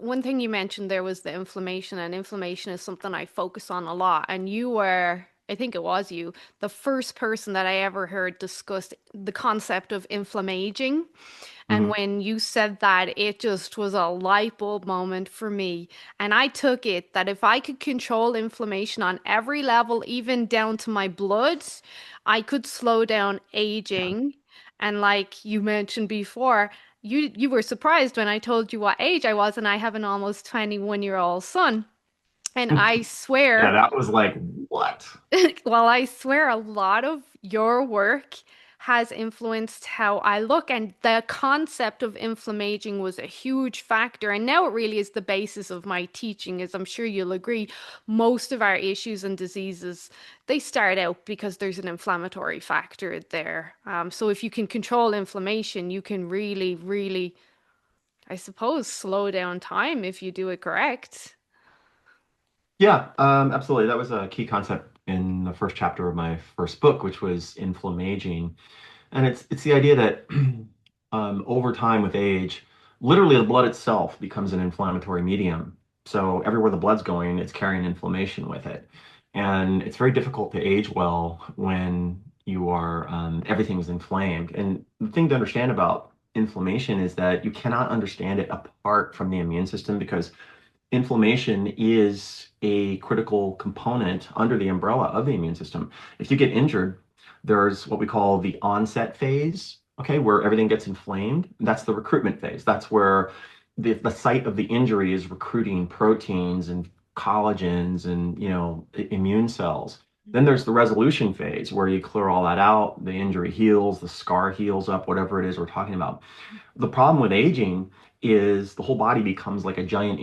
one thing you mentioned there was the inflammation, and inflammation is something I focus on a lot. And you were, I think it was you, the first person that I ever heard discuss the concept of inflammaging. And Mhm. when you said that, it just was a light bulb moment for me. And I took it that if I could control inflammation on every level, even down to my blood, I could slow down Yeah. aging. And like you mentioned before, you were surprised when I told you what age I was, and I have an almost 21-year-old son. And I Yeah, swear, that was like, what? well, I swear a lot of your work has influenced how I look, and the concept of inflammaging was a huge factor. And now it really is the basis of my teaching, as I'm sure you'll agree. Most of our issues and diseases, they start out because there's an inflammatory factor there. So if you can control inflammation, you can really, really, I suppose, slow down time if you do it correct. Yeah, absolutely. That was a key concept in the first chapter of my first book, which was inflammaging. And it's the idea that over time with age, literally the blood itself becomes an inflammatory medium. So everywhere the blood's going, it's carrying inflammation with it. And it's very difficult to age well when you are everything's inflamed. And the thing to understand about inflammation is that you cannot understand it apart from the immune system because inflammation is a critical component under the umbrella of the immune system. If you get injured, there's what we call the onset phase, okay, where everything gets inflamed. That's the recruitment phase. That's where the site of the injury is recruiting proteins and collagens and immune cells. Then there's the resolution phase where you clear all that out, the injury heals, the scar heals up, whatever it is we're talking about. The problem with aging is the whole body becomes like a giant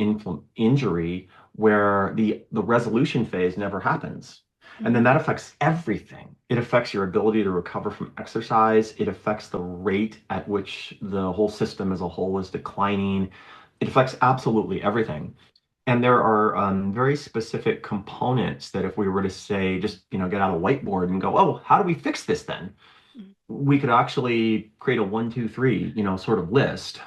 injury where the resolution phase never happens. And then Mhm. that affects everything. It affects your ability to recover from exercise. It affects the rate at which the whole system as a whole is declining. It affects absolutely everything. And there are very specific components that if we were to say, just, get out a whiteboard and go, oh, how do we fix this then? We could actually create a one, two, three, sort of list.